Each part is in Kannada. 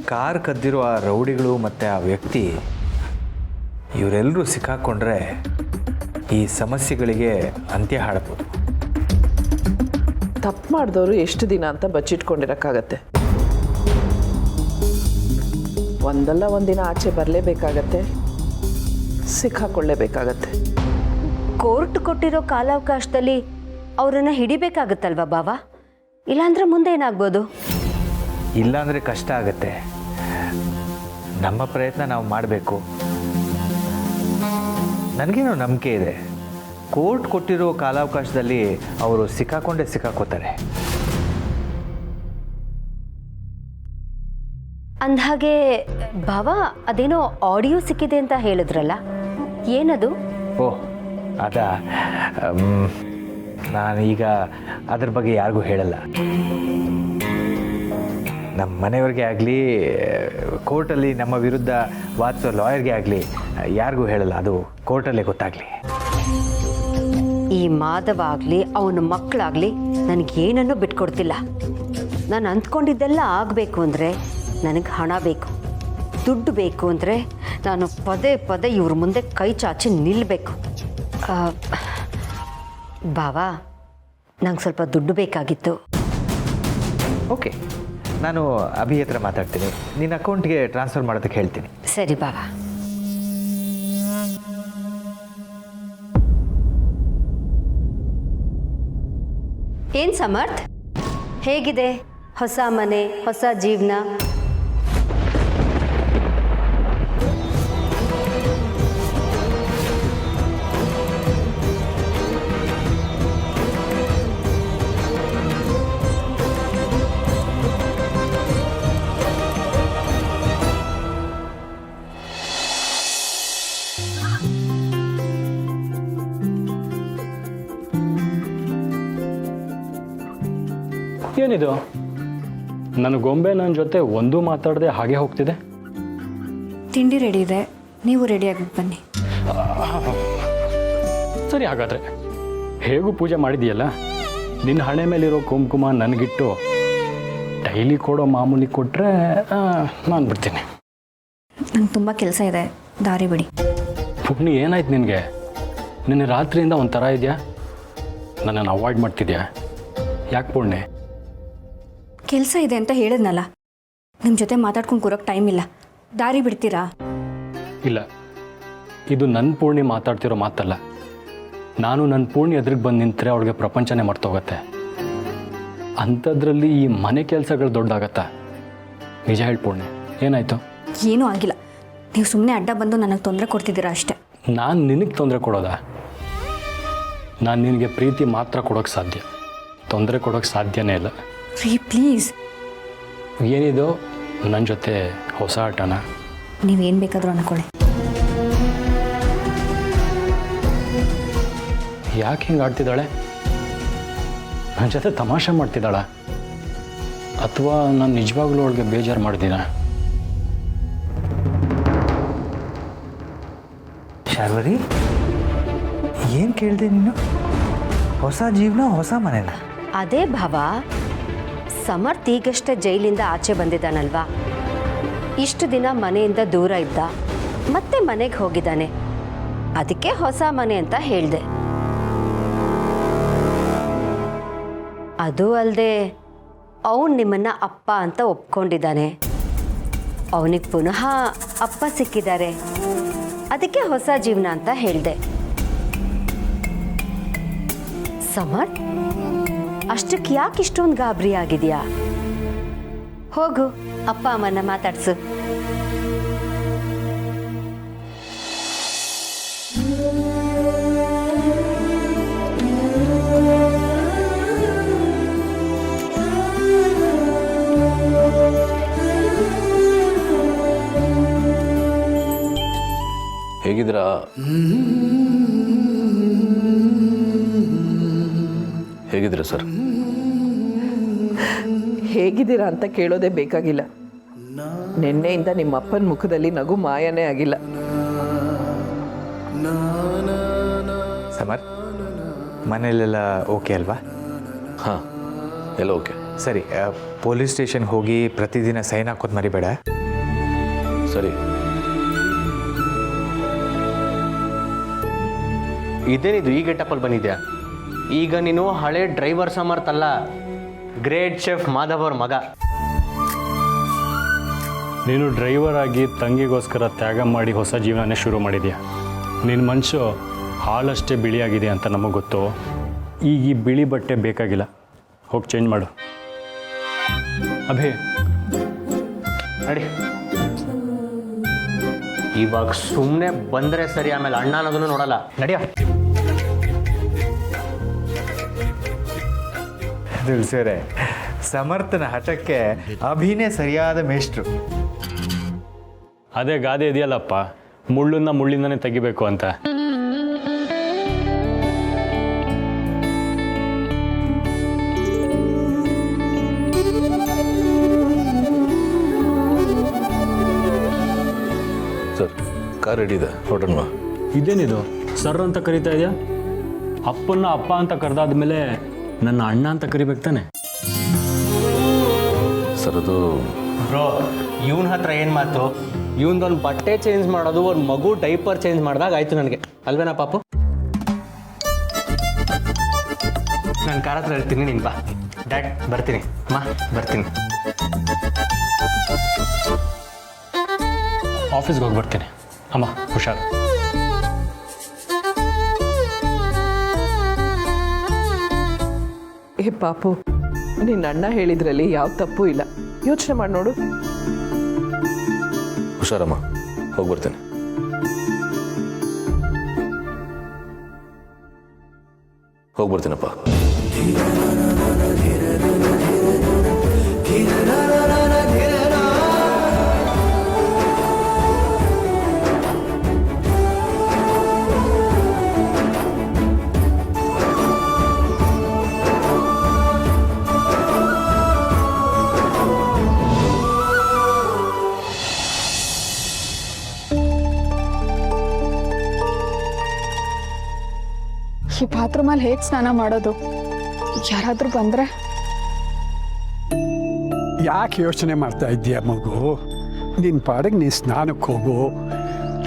ಕಾರ್ ಕದ್ದಿರೋ ಆ ರೌಡಿಗಳು ಮತ್ತು ಆ ವ್ಯಕ್ತಿ ಇವರೆಲ್ಲರೂ ಸಿಕ್ಕಾಕೊಂಡ್ರೆ ಈ ಸಮಸ್ಯೆಗಳಿಗೆ ಅಂತ್ಯ ಹಾಡಬಹುದು. ತಪ್ಪು ಮಾಡಿದವರು ಎಷ್ಟು ದಿನ ಅಂತ ಬಚ್ಚಿಟ್ಕೊಂಡಿರೋಕ್ಕಾಗತ್ತೆ? ಒಂದಲ್ಲ ಒಂದಿನ ಆಚೆ ಬರಲೇಬೇಕಾಗತ್ತೆ, ಸಿಕ್ಕಾಕೊಳ್ಳೇಬೇಕಾಗತ್ತೆ. ಕೋರ್ಟ್ ಕೊಟ್ಟಿರೋ ಕಾಲಾವಕಾಶದಲ್ಲಿ ಅವರನ್ನು ಹಿಡಿಬೇಕಾಗತ್ತಲ್ವ ಬಾವ? ಇಲ್ಲಾಂದ್ರೆ ಮುಂದೆ ಏನಾಗ್ಬೋದು? ಇಲ್ಲಾಂದರೆ ಕಷ್ಟ ಆಗುತ್ತೆ. ನಮ್ಮ ಪ್ರಯತ್ನ ನಾವು ಮಾಡಬೇಕು. ನನಗೇನೋ ನಂಬಿಕೆ ಇದೆ, ಕೋರ್ಟ್ ಕೊಟ್ಟಿರೋ ಕಾಲಾವಕಾಶದಲ್ಲಿ ಅವರು ಸಿಕ್ಕಾಕೋತಾರೆ. ಅಂದಹಾಗೆ ಬಾವ, ಅದೇನೋ ಆಡಿಯೋ ಸಿಕ್ಕಿದೆ ಅಂತ ಹೇಳಿದ್ರಲ್ಲ, ಏನದು? ಓಹ್ ಅದಾ, ನಾನೀಗ ಅದ್ರ ಬಗ್ಗೆ ಯಾರಿಗೂ ಹೇಳಲ್ಲ. ನಮ್ಮ ಮನೆಯವ್ರಿಗೆ ಆಗಲಿ, ಕೋರ್ಟಲ್ಲಿ ನಮ್ಮ ವಿರುದ್ಧ ವಾದಿಸೋ ಲಾಯರ್ಗೆ ಆಗಲಿ ಯಾರಿಗೂ ಹೇಳಲ್ಲ. ಅದು ಕೋರ್ಟಲ್ಲೇ ಗೊತ್ತಾಗಲಿ. ಈ ಮಾಧವ ಆಗಲಿ ಅವನ ಮಕ್ಕಳಾಗಲಿ ನನಗೇನನ್ನೂ ಬಿಟ್ಕೊಡ್ತಿಲ್ಲ. ನಾನು ಅಂದ್ಕೊಂಡಿದ್ದೆಲ್ಲ ಆಗಬೇಕು ಅಂದರೆ ನನಗೆ ಹಣ ಬೇಕು, ದುಡ್ಡು ಬೇಕು ಅಂದರೆ ನಾನು ಪದೇ ಪದೇ ಇವ್ರ ಮುಂದೆ ಕೈ ಚಾಚಿ ನಿಲ್ಲಬೇಕು. ಬಾವಾ, ನಂಗೆ ಸ್ವಲ್ಪ ದುಡ್ಡು ಬೇಕಾಗಿತ್ತು. ಓಕೆ, ನಾನು ಅಭಿ ಹತ್ರ ಮಾತಾಡ್ತೀನಿ. ನಿನ್ನ ಅಕೌಂಟ್ಗೆ ಟ್ರಾನ್ಸ್ಫರ್ ಮಾಡೋದಕ್ಕೆ ಹೇಳ್ತೀನಿ. ಸರಿ ಬಾವಾ. ಏನು ಸಮರ್ಥ್, ಹೇಗಿದೆ ಹೊಸ ಮನೆ, ಹೊಸ ಜೀವನ? ಏನಿದು, ನನ್ನ ಗೊಂಬೆ ನನ್ನ ಜೊತೆ ಒಂದೂ ಮಾತಾಡದೆ ಹಾಗೆ ಹೋಗ್ತಿದೆ. ತಿಂಡಿ ರೆಡಿ ಇದೆ, ನೀವು ರೆಡಿಯಾಗಿ ಬನ್ನಿ. ಸರಿ, ಹಾಗಾದರೆ ಹೇಗೂ ಪೂಜೆ ಮಾಡಿದೆಯಲ್ಲ, ನಿನ್ನ ಹಣೆ ಮೇಲಿರೋ ಕುಂಕುಮ ನನಗಿಟ್ಟು ಡೈಲಿ ಕೊಡೋ ಮಾಮೂಲಿ ಕೊಟ್ಟರೆ ನಾನು ಬಿಡ್ತೀನಿ. ನಂಗೆ ತುಂಬ ಕೆಲಸ ಇದೆ, ದಾರಿ ಬಿಡಿ. ಪುಣ್ಯ, ಏನಾಯ್ತು ನಿನಗೆ? ನಿನ್ನೆ ರಾತ್ರಿಯಿಂದ ಒಂಥರ ಇದೆಯಾ? ನನ್ನನ್ನು ಅವಾಯ್ಡ್ ಮಾಡ್ತಿದ್ಯಾ? ಯಾಕೆ ಪುಣ್ಯ? ಕೆಲಸ ಇದೆ ಅಂತ ಹೇಳಿದ್ನಲ್ಲ, ನಿಮ್ಮ ಜೊತೆ ಮಾತಾಡ್ಕೊಂಡು ಕೂರೋಕ್ಕೆ ಟೈಮ್ ಇಲ್ಲ. ದಾರಿ ಬಿಡ್ತೀರಾ? ಇಲ್ಲ, ಇದು ನನ್ನ ಪೂರ್ಣಿ ಮಾತಾಡ್ತಿರೋ ಮಾತಲ್ಲ. ನಾನು ನನ್ನ ಪೂರ್ಣಿ ಎದುರಿಗೆ ಬಂದು ನಿಂತರೆ ಅವಳಿಗೆ ಪ್ರಪಂಚನೇ ಮರ್ತೋಗತ್ತೆ. ಅಂಥದ್ರಲ್ಲಿ ಈ ಮನೆ ಕೆಲಸಗಳು ದೊಡ್ಡದಾಗತ್ತಾ? ನಿಜ ಹೇಳಿ ಪೂರ್ಣಿ, ಏನಾಯಿತು? ಏನೂ ಆಗಿಲ್ಲ, ನೀವು ಸುಮ್ಮನೆ ಅಡ್ಡ ಬಂದು ನನಗೆ ತೊಂದರೆ ಕೊಡ್ತಿದ್ದೀರಾ ಅಷ್ಟೇ. ನಾನು ನಿನಗೆ ತೊಂದರೆ ಕೊಡೋದಾ? ನಾನು ನಿನಗೆ ಪ್ರೀತಿ ಮಾತ್ರ ಕೊಡೋಕ್ಕೆ ಸಾಧ್ಯ, ತೊಂದರೆ ಕೊಡೋಕ್ಕೆ ಸಾಧ್ಯನೇ ಇಲ್ಲ. ರೀ ಪ್ಲೀಸ್. ಏನಿದು ನನ್ನ ಜೊತೆ ಹೊಸ ಆಟನ? ನೀವೇನು ಬೇಕಾದರೂ ಅಂದ್ಕೊಳ್ಳಿ. ಯಾಕೆ ಹಿಂಗೆ ಆಡ್ತಿದ್ದಾಳೆ? ನನ್ನ ಜೊತೆ ತಮಾಷೆ ಮಾಡ್ತಿದ್ದಾಳ ಅಥವಾ ನಾನು ನಿಜವಾಗ್ಲೂ ಅವಳಿಗೆ ಬೇಜಾರು ಮಾಡಿದ್ದೀನ? ಶಾರ್ವರಿ, ಏನು ಕೇಳಿದೆ ನೀನು? ಹೊಸ ಜೀವನ, ಹೊಸ ಮನೆನ? ಅದೇ ಭಾವ, ಸಮರ್ಥ್ ಈಗಷ್ಟೇ ಜೈಲಿಂದ ಆಚೆ ಬಂದಿದ್ದಾನಲ್ವಾ, ಇಷ್ಟು ದಿನ ಮನೆಯಿಂದ ದೂರ ಇದ್ದ, ಮತ್ತೆ ಮನೆಗೆ ಹೋಗಿದ್ದಾನೆ. ಅದಕ್ಕೆ ಹೊಸ ಮನೆ ಅಂತ ಹೇಳಿದೆ. ಅದು ಅಲ್ಲದೆ ಅವನು ನಿಮ್ಮನ್ನ ಅಪ್ಪ ಅಂತ ಒಪ್ಕೊಂಡಿದ್ದಾನೆ. ಅವನಿಗೆ ಪುನಃ ಅಪ್ಪ ಸಿಕ್ಕಿದ್ದಾರೆ, ಅದಕ್ಕೆ ಹೊಸ ಜೀವನ ಅಂತ ಹೇಳಿದೆ. ಸಮರ್ಥ್, ಅಷ್ಟಕ್ಕೆ ಯಾಕೆ ಇಷ್ಟೊಂದು ಗಾಬರಿ ಆಗಿದೆಯಾ? ಹೋಗು, ಅಪ್ಪ ಅಮ್ಮನ್ನ ಮಾತಾಡ್ಸು. ಹೇಗಿದ್ದೀರಾ? ಹೇಗಿದ್ದೀರಾ ಸರ್? ಹೇಗಿದ್ದೀರಾ ಅಂತ ಕೇಳೋದೇ ಬೇಕಾಗಿಲ್ಲ. ನಿನ್ನೆಯಿಂದ ನಿಮ್ಮ ಅಪ್ಪನ ಮುಖದಲ್ಲಿ ನಗು ಮಾಯನೇ ಆಗಿಲ್ಲ. ಸಮರ್, ಮನೆಯಲ್ಲೆಲ್ಲ ಓಕೆ ಅಲ್ವಾ? ಹಾಂ, ಎಲ್ಲ ಓಕೆ. ಸರಿ, ಪೊಲೀಸ್ ಸ್ಟೇಷನ್ಗೆ ಹೋಗಿ ಪ್ರತಿದಿನ ಸೈನ್ ಹಾಕೋದು ಮರಿಬೇಡ. ಸರಿ. ಇದೇನಿದು ಈ ಗೆಟಪ್ಪಲ್ಲಿ ಬಂದಿದ್ಯಾ? ಈಗ ನೀನು ಹಳೆ ಡ್ರೈವರ್ ಸಮರ್ಥ ಅಲ್ಲ, ಗ್ರೇಟ್ ಶೆಫ್ ಮಾಧವ್ ಅವ್ರ ಮಗ. ನೀನು ಡ್ರೈವರ್ ಆಗಿ ತಂಗಿಗೋಸ್ಕರ ತ್ಯಾಗ ಮಾಡಿ ಹೊಸ ಜೀವನನೇ ಶುರು ಮಾಡಿದ್ಯಾ. ನಿನ್ನ ಮನಸ್ಸು ಹಾಲಷ್ಟೇ ಬಿಳಿಯಾಗಿದೆ ಅಂತ ನಮಗೆ ಗೊತ್ತು. ಈಗ ಈ ಬಿಳಿ ಬಟ್ಟೆ ಬೇಕಾಗಿಲ್ಲ, ಹೋಗಿ ಚೇಂಜ್ ಮಾಡು. ಅಭಿ ನಡಿ. ಇವಾಗ ಸುಮ್ಮನೆ ಬಂದರೆ ಸರಿ, ಆಮೇಲೆ ಅಣ್ಣ ಅನ್ನೋದನ್ನು ನೋಡಲ್ಲ. ನಡಿಯ. ತಿಳಿಸೇರೆ, ಸಮರ್ಥನ ಹಠಕ್ಕೆ ಅಭಿನೇ ಸರಿಯಾದ ಮೇಷ್ಟ್ರು. ಅದೇ ಗಾದೆ ಇದೆಯಲ್ಲಪ್ಪ, ಮುಳ್ಳನ್ನ ಮುಳ್ಳಿಂದನೇ ತೆಗಿಬೇಕು ಅಂತ. ಸರ್, ಕಾರ್ ರೆಡಿ ಇದೆ, ಹೊರಡೋಣ. ಇದೇನಿದು ಸರ್ ಅಂತ ಕರಿತಾ ಇದೆಯಾ? ಅಪ್ಪನ್ನ ಅಪ್ಪ ಅಂತ ಕರೆದಾದ್ಮೇಲೆ ನನ್ನ ಅಣ್ಣ ಅಂತ ಕರಿಬೇಕು ತಾನೆ? ಸರ್, ಅದು ಬ್ರೋ, ಇವನ ಹತ್ರ ಏನು ಮಾತು? ಇವನದೊಂದು ಬಟ್ಟೆ ಚೇಂಜ್ ಮಾಡೋದು, ಒಂದು ಮಗು ಡೈಪರ್ ಚೇಂಜ್ ಮಾಡಿದಾಗ ಆಯಿತು ನನಗೆ, ಅಲ್ವೇನಾ ಪಾಪು? ನಾನು ಕಾರ್ ಹತ್ರ ಇರ್ತೀನಿ, ನೀನು ಬಾ. ಡ್ಯಾಡ್ ಬರ್ತೀನಿ, ಮಾ ಬರ್ತೀನಿ. ಆಫೀಸ್ಗೆ ಹೋಗಿ ಬರ್ತೀನಿ. ಅಮ್ಮ ಹುಷಾರು. ಏ ಪಾಪು, ನಿನ್ನ ಅಣ್ಣ ಹೇಳಿದ್ರಲ್ಲಿ ಯಾವ ತಪ್ಪು ಇಲ್ಲ. ಯೋಚನೆ ಮಾಡಿ ನೋಡು. ಹುಷಾರಮ್ಮ, ಹೋಗಿ ಬರ್ತೇನೆ. ಹೋಗಿ ಬರ್ತೀನಪ್ಪ. ಈ ಬಾತ್ರೂಮಲ್ಲಿ ಹೇಗೆ ಸ್ನಾನ ಮಾಡೋದು? ಯಾರಾದರೂ ಬಂದರೆ? ಯಾಕೆ ಯೋಚನೆ ಮಾಡ್ತಾ ಇದ್ದೀಯ ಮಗು? ನಿನ್ನ ಪಾಡಿಗೆ ನೀನು ಸ್ನಾನಕ್ಕೆ ಹೋಗು.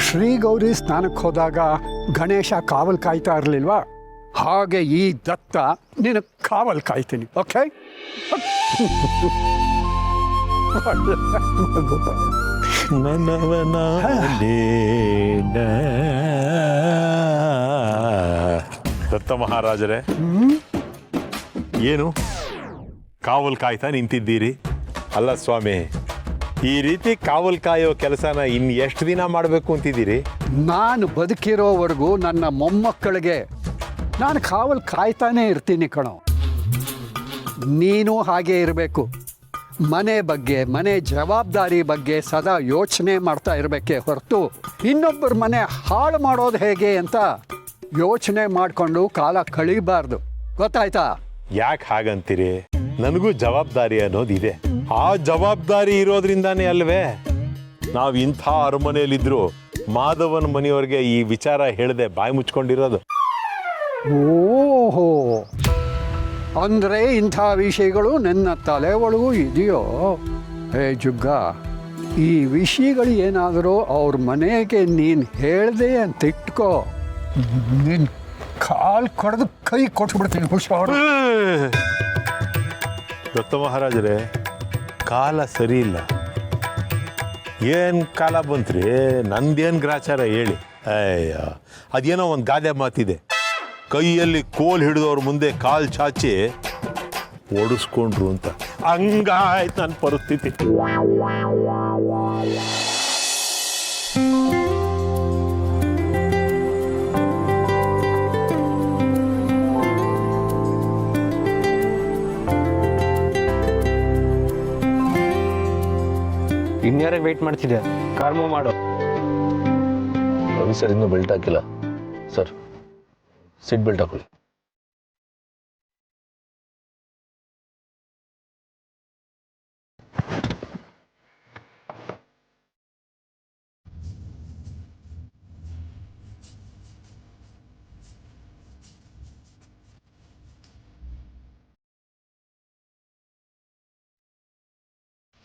ಶ್ರೀ ಗೌರಿ ಸ್ನಾನಕ್ಕೆ ಹೋದಾಗ ಗಣೇಶ ಕಾವಲು ಕಾಯ್ತಾ ಇರಲಿಲ್ವಾ? ಹಾಗೆ ಈ ದತ್ತ ನಿನ್ನ ಕಾವಲು ಕಾಯ್ತೀನಿ. ಓಕೆ? ದತ್ತ ಮಹಾರಾಜರೇ, ಏನು ಕಾವಲ್ ಕಾಯ್ತಾ ನಿಂತಿದ್ದೀರಿ? ಅಲ್ಲ ಸ್ವಾಮಿ, ಈ ರೀತಿ ಕಾವಲ್ ಕಾಯೋ ಕೆಲಸನ ಇನ್ನು ಎಷ್ಟು ದಿನ ಮಾಡಬೇಕು ಅಂತಿದ್ದೀರಿ? ನಾನು ಬದುಕಿರೋವರೆಗೂ ನನ್ನ ಮೊಮ್ಮಕ್ಕಳಿಗೆ ನಾನು ಕಾವಲು ಕಾಯ್ತಾನೇ ಇರ್ತೀನಿ ಕಣೋ. ನೀನು ಹಾಗೆ ಇರಬೇಕು. ಮನೆ ಬಗ್ಗೆ, ಮನೆ ಜವಾಬ್ದಾರಿ ಬಗ್ಗೆ ಸದಾ ಯೋಚನೆ ಮಾಡ್ತಾ ಇರಬೇಕೇ ಹೊರತು ಇನ್ನೊಬ್ಬರ ಮನೆ ಹಾಳು ಮಾಡೋದು ಹೇಗೆ ಅಂತ ಯೋಚನೆ ಮಾಡಿಕೊಂಡು ಕಾಲ ಕಳೀಬಾರ್ದು. ಗೊತ್ತಾಯ್ತಾ? ಯಾಕೆ ಹಾಗಂತೀರಿ? ನನಗೂ ಜವಾಬ್ದಾರಿ ಅನ್ನೋದಿದೆ. ಆ ಜವಾಬ್ದಾರಿ ಇರೋದ್ರಿಂದಾನೇ ಅಲ್ವೇ ನಾವು ಇಂಥ ಅರಮನೆಯಲ್ಲಿದ್ರು ಮಾಧವನ ಮನೆಯವ್ರಿಗೆ ಈ ವಿಚಾರ ಹೇಳದೆ ಬಾಯಿ ಮುಚ್ಕೊಂಡಿರೋದು. ಓಹೋ, ಅಂದರೆ ಇಂಥ ವಿಷಯಗಳು ನನ್ನ ತಲೆ ಒಳಗೂ ಇದೆಯೋ? ಹೇ ಜುಗ್ಗ, ಈ ವಿಷಯಗಳು ಏನಾದರೂ ಅವ್ರ ಮನೆಗೆ ನೀನು ಹೇಳ್ದೆ ಅಂತ ಇಟ್ಕೋ, ನಿನ್ನ ಕಾಲು ಕಡ್ದು ಕೈ ಕೊಟ್ಬಿಡ್ತೀನಿ. ಹುಷಾರು. ದತ್ತ ಮಹಾರಾಜರೇ, ಕಾಲ ಸರಿ ಇಲ್ಲ. ಏನು ಕಾಲ ಬಂತ್ರಿ? ನಂದೇನು ಗ್ರಾಚಾರ ಹೇಳಿ? ಅಯ್ಯ, ಅದೇನೋ ಒಂದು ಗಾದೆ ಮಾತಿದೆ, ಕೈಯಲ್ಲಿ ಕೋಲ್ ಹಿಡಿದವ್ರ ಮುಂದೆ ಕಾಲು ಚಾಚಿ ಓಡಿಸ್ಕೊಂಡ್ರು ಅಂತ. ಹಂಗಾಯ್ತು ನನ್ನ ಪರಿಸ್ಥಿತಿ. ಇನ್ಯಾರಿಗೆ ವೆಯ್ಟ್ ಮಾಡ್ತಿದ್ದೆ? ಕಾರ್ ಮೂವ್ ಮಾಡು. ರವಿ ಸರ್ ಇನ್ನೂ ಬೆಲ್ಟ್ ಹಾಕಿಲ್ಲ. ಸರ್, ಸೀಟ್ ಬೆಲ್ಟ್ ಹಾಕೊಳ್ಳಿ.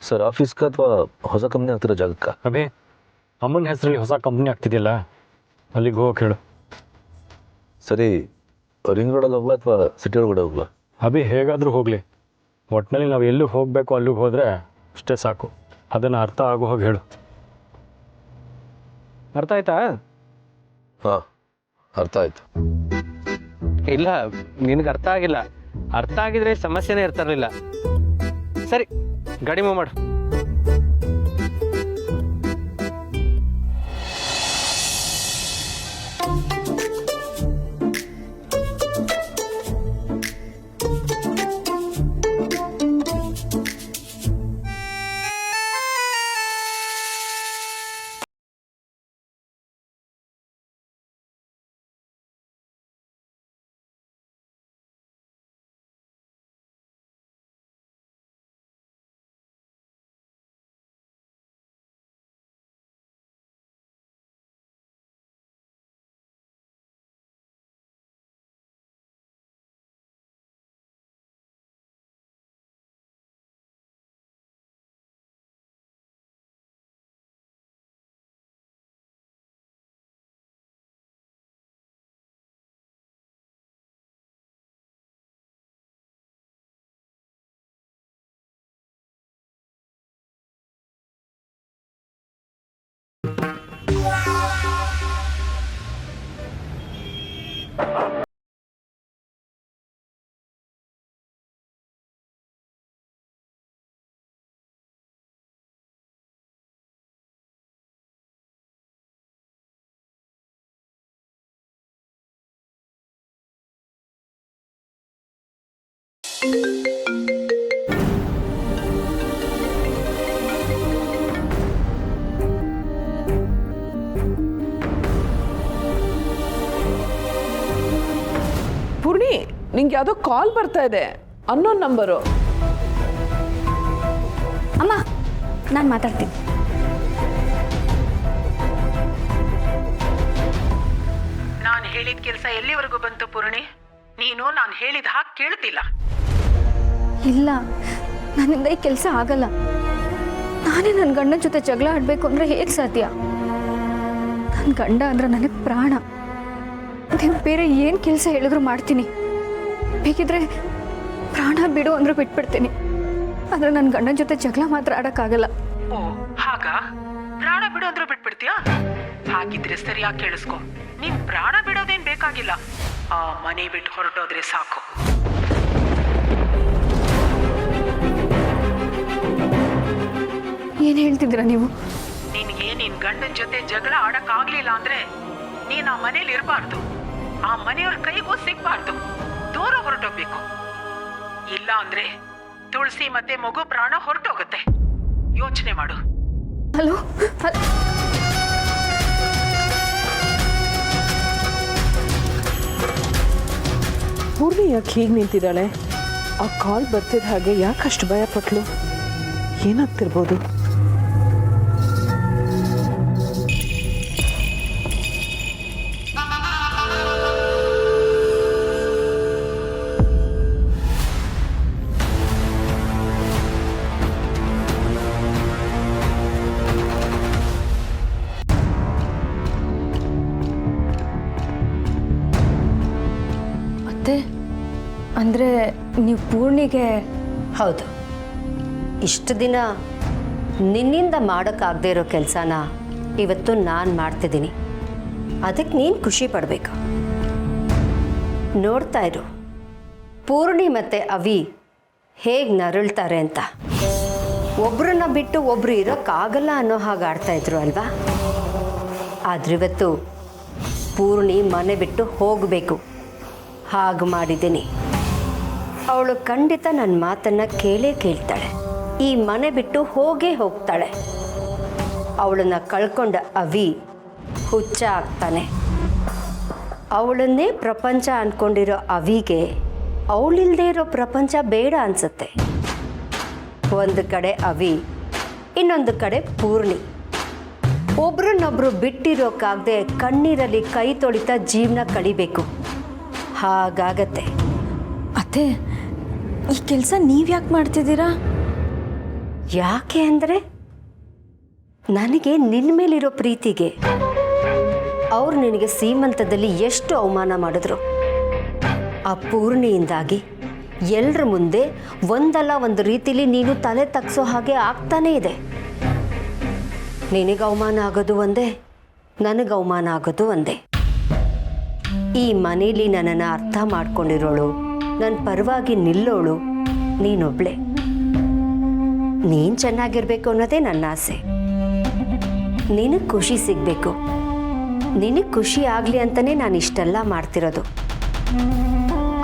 ಸರ್ ಆಫೀಸ್ಗೆ ಅಥವಾ ಹೊಸ ಕಂಪ್ನಿ ಆಗ್ತಿರೋ ಜಾಗಕ್ಕೆ? ಅಭಿ, ಅಮ್ಮನ ಹೆಸರಲ್ಲಿ ಹೊಸ ಕಂಪ್ನಿ ಆಗ್ತಿದೆಯಲ್ಲ, ಅಲ್ಲಿಗೆ ಹೋಗಕ್ಕೆ ಹೇಳು. ಸರಿ, ರಿಂಗ್ ರೋಡಲ್ಲಿ ಹೋಗ್ಲಾ ಅಥವಾ ಸಿಟಿ ಒಳಗಡೆ ಹೋಗ್ಲಾ? ಅಭಿ ಹೇಗಾದರೂ ಹೋಗಲಿ, ಒಟ್ಟಿನಲ್ಲಿ ನಾವು ಎಲ್ಲಿಗೆ ಹೋಗಬೇಕು ಅಲ್ಲಿಗೆ ಹೋದರೆ ಅಷ್ಟೇ ಸಾಕು. ಅದನ್ನು ಅರ್ಥ ಆಗೋ ಹೋಗಿ ಹೇಳು. ಅರ್ಥ ಆಯ್ತಾ? ಹಾಂ, ಅರ್ಥ ಆಯ್ತು. ಇಲ್ಲ, ನಿನಗೆ ಅರ್ಥ ಆಗಿಲ್ಲ. ಅರ್ಥ ಆಗಿದ್ರೆ ಸಮಸ್ಯೆನೇ ಇರ್ತಿರ್ಲಿಲ್ಲ. ಸರಿ, ಗಾಡಿ ಮೂವ್ ಮಾಡು. ಪೂರ್ಣಿ, ನಿಂಗೆ ಯಾವುದೋ ಕಾಲ್ ಬರ್ತಾ ಇದೆ, ಅನ್ನೋನ್ ನಂಬರು. ಅಮ್ಮ, ನಾನು ಮಾತಾಡ್ತೀನಿ. ನಾನು ಹೇಳಿದ ಕೆಲಸ ಎಲ್ಲಿವರೆಗೂ ಬಂತು ಪೂರ್ಣಿ? ನೀನು ನಾನು ಹೇಳಿದ ಹಾಗೆ ಕೇಳ್ತಿಲ್ಲ. ಇಲ್ಲ, ನನ್ನಿಂದ ಈ ಕೆಲಸ ಆಗಲ್ಲ. ನಾನೇ ನನ್ನ ಗಂಡನ ಜೊತೆ ಜಗಳ ಆಡಬೇಕು ಅಂದರೆ ಹೇಗೆ ಸಾಧ್ಯ? ನನ್ನ ಗಂಡ ಅಂದ್ರೆ ನನಗೆ ಪ್ರಾಣ. ನೀವು ಬೇರೆ ಏನು ಕೆಲಸ ಹೇಳಿದ್ರು ಮಾಡ್ತೀನಿ. ಬೇಕಿದ್ರೆ ಪ್ರಾಣ ಬಿಡು ಅಂದ್ರೂ ಬಿಟ್ಬಿಡ್ತೀನಿ. ಆದರೆ ನನ್ನ ಗಂಡನ ಜೊತೆ ಜಗಳ ಮಾತ್ರ ಆಡೋಕ್ಕಾಗಲ್ಲ. ಓ ಹಾಗ? ಪ್ರಾಣ ಬಿಡು ಅಂದ್ರೂ ಬಿಟ್ಬಿಡ್ತೀಯಾ? ಹಾಗಿದ್ರೆ ಸರಿಯಾಗಿ ಕೇಳಿಸ್ಕೊ, ನೀನ್ ಪ್ರಾಣ ಬಿಡೋದೇನ್ ಬೇಕಾಗಿಲ್ಲ, ಆ ಮನೆ ಬಿಟ್ಟು ಹೊರಟೋದ್ರೆ ಸಾಕು. ಏನು ಹೇಳ್ತಿದ್ದೀರಾ ನೀವು? ನಿನ್ಗೆ ನಿನ್ ಗಂಡನ ಜೊತೆ ಜಗಳ ಆಡಕ್ಕಾಗ್ಲಿಲ್ಲ ಅಂದ್ರೆ ನೀನ್ ಆ ಮನೇಲಿ ಇರಬಾರ್ದು, ಆ ಮನೆಯವ್ರ ಕೈಗೂ ಸಿಗ್ಬಾರ್ದು, ದೂರ ಹೊರಟೋಗ್ಬೇಕು. ಇಲ್ಲ ಅಂದ್ರೆ ತುಳಸಿ ಮತ್ತೆ ಮಗು ಪ್ರಾಣ ಹೊರಟೋಗುತ್ತೆ. ಯೋಚನೆ ಮಾಡು. ಹಲೋ, ಪೂರ್ಣಿ ಯಾಕೆ ಹೀಗೆ ನಿಂತಿದ್ದಾಳೆ? ಆ ಕಾಲ್ ಬರ್ತಿದ್ದ ಹಾಗೆ ಯಾಕಷ್ಟು ಭಯ ಪಟ್ಲು? ಏನಾಗ್ತಿರ್ಬೋದು? ಅಂದರೆ ನೀವು ಪೂರ್ಣಿಗೆ? ಹೌದು, ಇಷ್ಟು ದಿನ ನಿನ್ನಿಂದ ಮಾಡೋಕ್ಕಾಗದೇ ಇರೋ ಕೆಲಸನ ಇವತ್ತು ನಾನು ಮಾಡ್ತಿದ್ದೀನಿ. ಅದಕ್ಕೆ ನೀನು ಖುಷಿ ಪಡಬೇಕು. ನೋಡ್ತಾ ಇರು, ಪೂರ್ಣಿ ಮತ್ತು ಅವಿ ಹೇಗೆ ನರಳ್ತಾರೆ ಅಂತ. ಒಬ್ರನ್ನ ಬಿಟ್ಟು ಒಬ್ರು ಇರೋಕ್ಕಾಗಲ್ಲ ಅನ್ನೋ ಹಾಗೆ ಆಡ್ತಾಯಿದ್ರು ಅಲ್ವಾ? ಆದರೆ ಇವತ್ತು ಪೂರ್ಣಿ ಮನೆ ಬಿಟ್ಟು ಹೋಗಬೇಕು, ಹಾಗೆ ಮಾಡಿದ್ದೀನಿ. ಅವಳು ಖಂಡಿತ ನನ್ನ ಮಾತನ್ನು ಕೇಳ್ತಾಳೆ. ಈ ಮನೆ ಬಿಟ್ಟು ಹೋಗೇ ಹೋಗ್ತಾಳೆ. ಅವಳನ್ನು ಕಳ್ಕೊಂಡ ಅವಿ ಹುಚ್ಚ ಆಗ್ತಾನೆ. ಅವಳನ್ನೇ ಪ್ರಪಂಚ ಅಂದ್ಕೊಂಡಿರೋ ಅವಿಗೆ ಅವಳಿಲ್ಲದೆ ಇರೋ ಪ್ರಪಂಚ ಬೇಡ ಅನಿಸುತ್ತೆ. ಒಂದು ಕಡೆ ಅವಿ, ಇನ್ನೊಂದು ಕಡೆ ಪೂರ್ಣಿ. ಒಬ್ರನ್ನೊಬ್ರು ಬಿಟ್ಟಿರೋಕ್ಕಾಗದೆ ಕಣ್ಣೀರಲ್ಲಿ ಕೈ ತೊಳಿತಾ ಜೀವನ ಕಳಿಬೇಕು. ಹಾಗಾಗತ್ತೆ. ಅತ್ತೆ, ಈ ಕೆಲಸ ನೀವು ಯಾಕೆ ಮಾಡ್ತಿದ್ದೀರಾ? ಯಾಕೆ ಅಂದರೆ ನನಗೆ ನಿನ್ನ ಮೇಲಿರೋ ಪ್ರೀತಿಗೆ ಅವ್ರು ನಿನಗೆ ಸೀಮಂತದಲ್ಲಿ ಎಷ್ಟು ಅವಮಾನ ಮಾಡಿದ್ರು. ಆ ಪೂರ್ಣಿಯಿಂದಾಗಿ ಎಲ್ಲರ ಮುಂದೆ ಒಂದಲ್ಲ ಒಂದು ರೀತಿಲಿ ನೀನು ತಲೆ ತಗ್ಸೋ ಹಾಗೆ ಆಗ್ತಾನೇ ಇದೆ. ನಿನಗೆ ಅವಮಾನ ಆಗೋದು ಒಂದೇ, ನನಗೆ ಅವಮಾನ ಆಗೋದು ಒಂದೇ. ಈ ಮನೇಲಿ ನನ್ನನ್ನು ಅರ್ಥ ಮಾಡ್ಕೊಂಡಿರೋಳು, ನನ್ನ ಪರವಾಗಿ ನಿಲ್ಲೋಳು ನೀನೊಬ್ಳೆ. ನೀನು ಚೆನ್ನಾಗಿರ್ಬೇಕು ಅನ್ನೋದೇ ನನ್ನ ಆಸೆ. ನಿನಗೆ ಖುಷಿ ಸಿಗಬೇಕು, ನಿನಗೆ ಖುಷಿ ಆಗಲಿ ಅಂತಲೇ ನಾನು ಇಷ್ಟೆಲ್ಲ ಮಾಡ್ತಿರೋದು.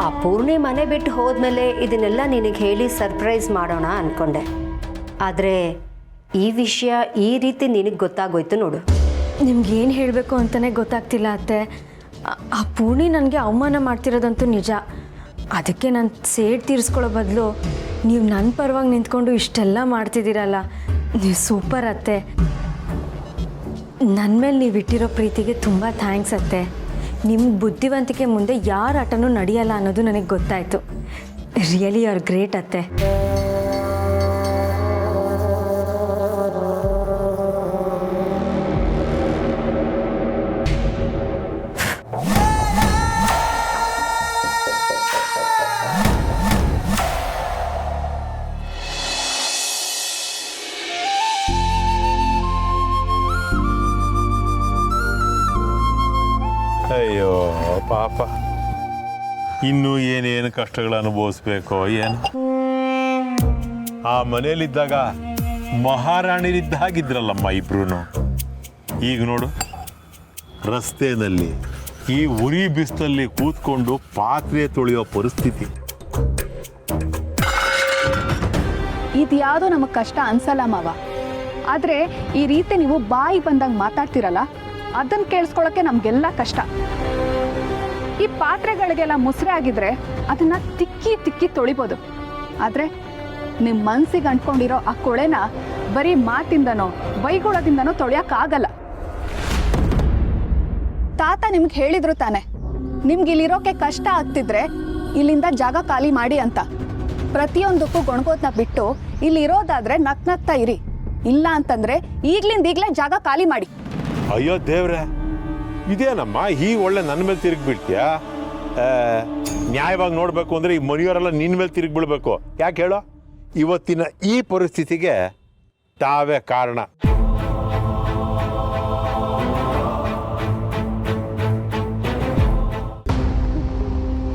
ಆ ಪೂರ್ಣಿ ಮನೆ ಬಿಟ್ಟು ಹೋದ್ಮೇಲೆ ಇದನ್ನೆಲ್ಲ ನಿನಗೆ ಹೇಳಿ ಸರ್ಪ್ರೈಸ್ ಮಾಡೋಣ ಅಂದ್ಕೊಂಡೆ. ಆದರೆ ಈ ವಿಷಯ ಈ ರೀತಿ ನಿನಗೆ ಗೊತ್ತಾಗೋಯ್ತು ನೋಡು. ನಿಮ್ಗೇನು ಹೇಳಬೇಕು ಅಂತಲೇ ಗೊತ್ತಾಗ್ತಿಲ್ಲ ಅತ್ತೆ. ಆ ಪೂರ್ಣಿ ನನಗೆ ಅವಮಾನ ಮಾಡ್ತಿರೋದಂತೂ ನಿಜ. ಅದಕ್ಕೆ ನಾನು ಸೇಡ್ ತೀರಿಸ್ಕೊಳ್ಳೋ ಬದಲು ನೀವು ನನ್ನ ಪರವಾಗಿ ನಿಂತ್ಕೊಂಡು ಇಷ್ಟೆಲ್ಲ ಮಾಡ್ತಿದ್ದೀರಲ್ಲ, ನೀವು ಸೂಪರ್ ಅತ್ತೆ. ನನ್ನ ಮೇಲೆ ನೀವು ಇಟ್ಟಿರೋ ಪ್ರೀತಿಗೆ ತುಂಬ ಥ್ಯಾಂಕ್ಸ್ ಅತ್ತೆ. ನಿಮ್ಮ ಬುದ್ಧಿವಂತಿಕೆ ಮುಂದೆ ಯಾರ ಆಟನೂ ನಡೆಯಲ್ಲ ಅನ್ನೋದು ನನಗೆ ಗೊತ್ತಾಯಿತು. ರಿಯಲಿ ಆರ್ ಗ್ರೇಟ್ ಅತ್ತೆ. ಅಯ್ಯೋ ಪಾಪ, ಇನ್ನೂ ಏನೇನು ಕಷ್ಟಗಳು ಅನುಭವಿಸ್ಬೇಕೋ ಏನು. ಆ ಮನೇಲಿದ್ದಾಗ ಮಹಾರಾಣಿರಿದ್ದ ಹಾಗಿದ್ರಲ್ಲಮ್ಮ ಇಬ್ರು. ಈಗ ನೋಡು, ರಸ್ತೆಯಲ್ಲಿ ಈ ಉರಿ ಬಿಸಿಲಲ್ಲಿ ಕೂತ್ಕೊಂಡು ಪಾತ್ರೆ ತೊಳೆಯೋ ಪರಿಸ್ಥಿತಿ. ಇದ್ಯಾವುದೋ ನಮಗೆ ಕಷ್ಟ ಅನ್ಸಲ್ಲ ಮಾವ. ಆದರೆ ಈ ರೀತಿ ನೀವು ಬಾಯಿ ಬಂದಾಗ ಮಾತಾಡ್ತಿರಲ್ಲ, ಅದನ್ನು ಕೇಳಿಸ್ಕೊಳ್ಳೋಕ್ಕೆ ನಮಗೆಲ್ಲ ಕಷ್ಟ. ಈ ಪಾತ್ರೆಗಳಿಗೆಲ್ಲ ಮುಸ್ರೆ ಆಗಿದ್ರೆ ಅದನ್ನು ತಿಕ್ಕಿ ತಿಕ್ಕಿ ತೊಳಿಬೋದು. ಆದರೆ ನಿಮ್ಮ ಮನಸ್ಸಿಗೆ ಅಂಟ್ಕೊಂಡಿರೋ ಆ ಕೊಳೆನ ಬರೀ ಮಾತಿಂದನೋ ಬೈಗುಳದಿಂದನೋ ತೊಳೆಯೋಕ್ಕಾಗಲ್ಲ. ತಾತ ನಿಮ್ಗೆ ಹೇಳಿದ್ರು ತಾನೆ, ನಿಮ್ಗೆ ಇಲ್ಲಿರೋಕೆ ಕಷ್ಟ ಆಗ್ತಿದ್ರೆ ಇಲ್ಲಿಂದ ಜಾಗ ಖಾಲಿ ಮಾಡಿ ಅಂತ. ಪ್ರತಿಯೊಂದಕ್ಕೂ ಗೊಣಗೋದನ್ನ ಬಿಟ್ಟು ಇಲ್ಲಿ ಇರೋದಾದ್ರೆ ನಗ್ನಗ್ತಾ ಇರಿ. ಇಲ್ಲ ಅಂತಂದ್ರೆ ಈಗ್ಲೇ ಜಾಗ ಖಾಲಿ ಮಾಡಿ. ಅಯ್ಯೋ ದೇವ್ರೆ, ಇದೇನಮ್ಮ ಹೀಗೆ ಒಳ್ಳೆ ನನ್ನ ಮೇಲೆ ತಿರುಗಿ ಬೀಳ್ತೀಯಾ? ನ್ಯಾಯವಾಗಿ ನೋಡಬೇಕು ಅಂದರೆ ಈ ಮನೆಯವರೆಲ್ಲ ನಿನ್ನ ಮೇಲೆ ತಿರುಗಿ ಬೀಳ್ಬೇಕು. ಯಾಕೆ ಹೇಳೋ? ಇವತ್ತಿನ ಈ ಪರಿಸ್ಥಿತಿಗೆ ತಾವೇ ಕಾರಣ.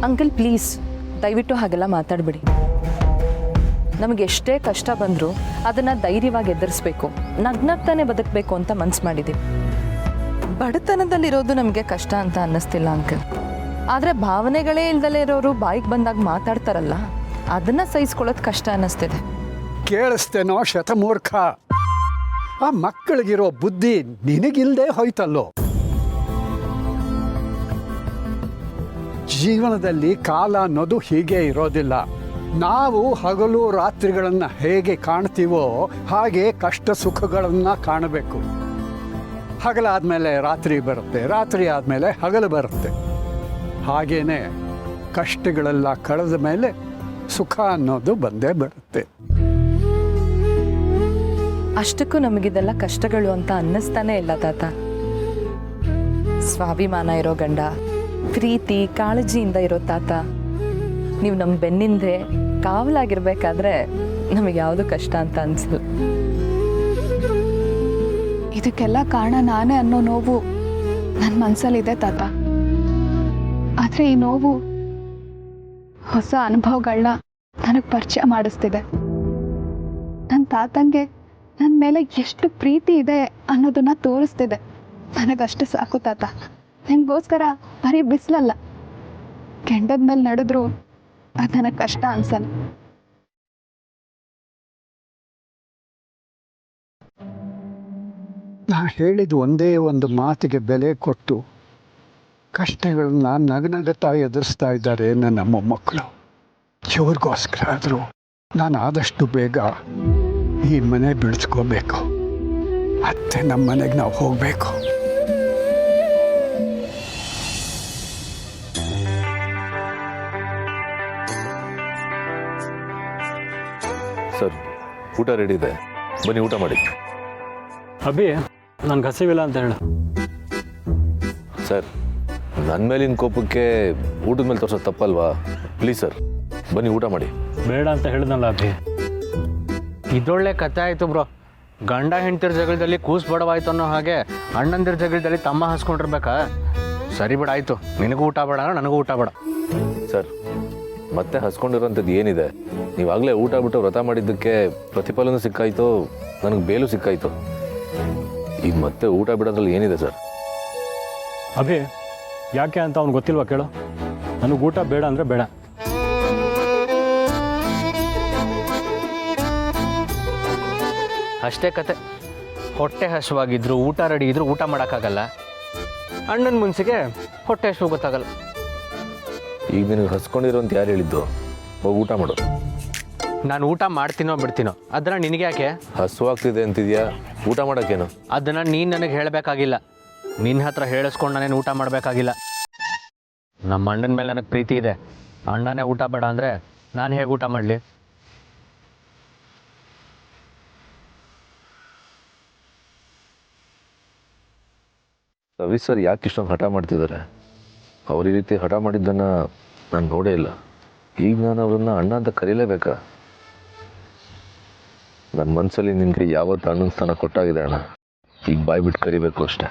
ಅಂಕಲ್ ಪ್ಲೀಸ್, ದಯವಿಟ್ಟು ಹಾಗೆಲ್ಲ ಮಾತಾಡಬೇಡಿ. ನಮಗೆ ಎಷ್ಟೇ ಕಷ್ಟ ಬಂದರೂ ಅದನ್ನು ಧೈರ್ಯವಾಗಿ ಎದುರಿಸ್ಬೇಕು, ನಗ್ನಗ್ತಾನೆ ಬದುಕಬೇಕು ಅಂತ ಮನ್ಸು ಮಾಡಿದ್ದೀವಿ. ಬಡತನದಲ್ಲಿರೋದು ನಮಗೆ ಕಷ್ಟ ಅಂತ ಅನ್ನಿಸ್ತಿಲ್ಲ ಅಂಕಲ್. ಆದರೆ ಭಾವನೆಗಳೇ ಇಲ್ದಲೇ ಇರೋರು ಬಾಯಿಗೆ ಬಂದಾಗ ಮಾತಾಡ್ತಾರಲ್ಲ, ಅದನ್ನು ಸಹಿಸ್ಕೊಳ್ಳೋದು ಕಷ್ಟ ಅನ್ನಿಸ್ತಿದೆ. ಕೇಳಿಸ್ತೇನೋ ಶತಮೂರ್ಖ? ಆ ಮಕ್ಕಳಿಗಿರೋ ಬುದ್ಧಿ ನಿನಗಿಲ್ದೇ ಹೋಯ್ತಲ್ಲೋ. ಜೀವನದಲ್ಲಿ ಕಾಲ ಅನ್ನೋದು ಹೀಗೆ ಇರೋದಿಲ್ಲ. ನಾವು ಹಗಲು ರಾತ್ರಿಗಳನ್ನು ಹೇಗೆ ಕಾಣ್ತೀವೋ ಹಾಗೆ ಕಷ್ಟ ಸುಖಗಳನ್ನು ಕಾಣಬೇಕು. ಹಗಲಾದ್ಮೇಲೆ ರಾತ್ರಿ ಬರುತ್ತೆ, ರಾತ್ರಿ ಆದಮೇಲೆ ಹಗಲು ಬರುತ್ತೆ. ಹಾಗೇನೆ ಕಷ್ಟಗಳೆಲ್ಲ ಕಳೆದ ಮೇಲೆ ಸುಖ ಅನ್ನೋದು ಬಂದೇ ಬರುತ್ತೆ. ಅಷ್ಟಕ್ಕೂ ನಮಗಿದೆಲ್ಲ ಕಷ್ಟಗಳು ಅಂತ ಅನ್ನಿಸ್ತಾನೆ ಇಲ್ಲ ತಾತ. ಸ್ವಾಭಿಮಾನ ಇರೋ ಗಂಡ, ಪ್ರೀತಿ ಕಾಳಜಿಯಿಂದ ಇರೋ ತಾತ, ನೀವು ನಮ್ಮ ಬೆನ್ನಿಂದೆ ಕಾವಲಾಗಿರ್ಬೇಕಾದ್ರೆ ನಮಗೆ ಯಾವುದು ಕಷ್ಟ ಅಂತ ಅನ್ಸಲ್ಲ. ಇದಕ್ಕೆಲ್ಲ ಕಾರಣ ನಾನೇ ಅನ್ನೋ ನೋವು ನನ್ನ ಮನಸ್ಸಲ್ಲಿದೆ ತಾತ. ಆದರೆ ಈ ನೋವು ಹೊಸ ಅನುಭವಗಳನ್ನ ನನಗೆ ಪರಿಚಯ ಮಾಡಿಸ್ತಿದೆ. ನನ್ನ ತಾತಂಗೆ ನನ್ನ ಮೇಲೆ ಎಷ್ಟು ಪ್ರೀತಿ ಇದೆ ಅನ್ನೋದನ್ನ ತೋರಿಸ್ತಿದೆ. ನನಗಷ್ಟು ಸಾಕು ತಾತ. ನಿಮಗೋಸ್ಕರ ಬರೀ ಬಿಸಿಲಲ್ಲ, ಕೆಂಡದ ಮೇಲೆ ನಡೆದ್ರು ಅದು ನನಗೆ ಕಷ್ಟ ಅನ್ಸಲ್ಲ. ನಾ ಹೇಳಿದ ಒಂದೇ ಒಂದು ಮಾತಿಗೆ ಬೆಲೆ ಕೊಟ್ಟು ಕಷ್ಟಗಳನ್ನ ನಗನಗುತ್ತಾ ಎದುರಿಸ್ತಾ ಇದ್ದಾರೆ ನನ್ನ ಮೊಮ್ಮಕ್ಕಳು. ಇವ್ರಿಗೋಸ್ಕರ ಆದರೂ ನಾನು ಆದಷ್ಟು ಬೇಗ ಈ ಮನೆ ಬಿಡಿಸ್ಕೋಬೇಕು. ಮತ್ತೆ ನಮ್ಮ ಮನೆಗೆ ನಾವು ಹೋಗಬೇಕು. ಸರ್, ಊಟ ರೆಡಿ ಇದೆ, ಬನ್ನಿ ಊಟ ಮಾಡಿ. ಅಭಿ ನನಗೆ ಹಸಿವಿಲ್ಲ ಅಂತ ಹೇಳು. ಸರ್, ನನ್ನ ಮೇಲಿನ ಕೋಪಕ್ಕೆ ಊಟದ ಮೇಲೆ ತೋರಿಸೋದು ತಪ್ಪಲ್ವಾ? ಪ್ಲೀಸ್ ಸರ್, ಬನ್ನಿ ಊಟ ಮಾಡಿ. ಬೇಡ ಅಂತ ಹೇಳಿದ್ನಲ್ಲ ಅಭಿ. ಇದೊಳ್ಳೆ ಕತೆ ಆಯಿತು ಬ್ರೋ. ಗಂಡ ಹೆಂಡ್ತಿರ ಜಗಳದಲ್ಲಿ ಕೂಸ್ ಬಡವಾಯ್ತು ಅನ್ನೋ ಹಾಗೆ ಅಣ್ಣಂದಿರ ಜಗಳದಲ್ಲಿ ತಮ್ಮ ಹಸ್ಕೊಂಡಿರ್ಬೇಕಾ? ಸರಿ ಬಿಡ, ಆಯಿತು. ನಿನಗೂ ಊಟ ಬೇಡ, ನನಗೂ ಊಟ ಬೇಡ. ಸರ್, ಮತ್ತೆ ಹಸ್ಕೊಂಡಿರೋಂಥದ್ದು ಏನಿದೆ? ನೀವಾಗಲೇ ಊಟ ಬಿಟ್ಟು ವ್ರತ ಮಾಡಿದ್ದಕ್ಕೆ ಪ್ರತಿಫಲನೂ ಸಿಕ್ಕಾಯಿತು, ನನಗೆ ಬೇಲು ಸಿಕ್ಕಾಯಿತು. ಈಗ ಮತ್ತೆ ಊಟ ಬಿಡೋದ್ರಲ್ಲಿ ಏನಿದೆ ಸರ್? ಅಭಿ ಯಾಕೆ ಅಂತ ಅವ್ನು ಗೊತ್ತಿಲ್ವಾ ಕೇಳು. ನನಗೆ ಊಟ ಬೇಡ ಅಂದರೆ ಬೇಡ. ಅಷ್ಟೇ ಕತೆ. ಹೊಟ್ಟೆ ಹಸುವಾಗಿದ್ರು ಊಟ ರೆಡಿ ಇದ್ರು ಊಟ ಮಾಡೋಕ್ಕಾಗಲ್ಲ. ಅಣ್ಣನ ಮುನ್ಸಿಗೆ ಹೊಟ್ಟೆ ಹಸು ಗೊತ್ತಾಗಲ್ಲ. ಈಗ ನಿನಗೆ ಹಸ್ಕೊಂಡಿರೋ ಅಂತ ಯಾರು ಹೇಳಿದ್ದು? ಹೋಗಿ ಊಟ ಮಾಡು. ನಾನು ಊಟ ಮಾಡ್ತೀನೋ ಬಿಡ್ತೀನೋ ಅದನ್ನು ನಿನಗೆ ಯಾಕೆ? ಹಸುವಾಗ್ತಿದೆ ಅಂತಿದ್ಯಾ, ಊಟ ಮಾಡೋಕ್ಕೇನು? ಅದನ್ನು ನೀನು ನನಗೆ ಹೇಳಬೇಕಾಗಿಲ್ಲ. ನಿನ್ನ ಹತ್ರ ಹೇಳಿಸ್ಕೊಂಡು ನಾನೇನು ಊಟ ಮಾಡಬೇಕಾಗಿಲ್ಲ. ನಮ್ಮ ಅಣ್ಣನ ಮೇಲೆ ನನಗೆ ಪ್ರೀತಿ ಇದೆ. ಅಣ್ಣನೇ ಊಟ ಬೇಡ ಅಂದರೆ ನಾನು ಹೇಗೆ ಊಟ ಮಾಡಲಿ? ರವಿ ಸರ್ ಯಾಕೆ ಇಷ್ಟೊಂದು ಹಠ ಮಾಡ್ತಿದ್ದಾರೆ? ಅವ್ರು ಈ ರೀತಿ ಹಠ ಮಾಡಿದ್ದನ್ನು ನಾನು ನೋಡೇ ಇಲ್ಲ. ಈಗ ನಾನು ಅವ್ರನ್ನ ಅಣ್ಣ ಅಂತ ಕರೀಲೇಬೇಕಾ? ನನ್ನ ಮನಸ್ಸಲ್ಲಿ ನಿನಗೆ ಯಾವತ್ತು ಅಣ್ಣನ ಸ್ಥಾನ ಕೊಟ್ಟಾಗಿದೆ ಅಣ್ಣ. ಈಗ ಬಾಯ್ಬಿಟ್ಟು ಕರಿಬೇಕು ಅಷ್ಟೇ.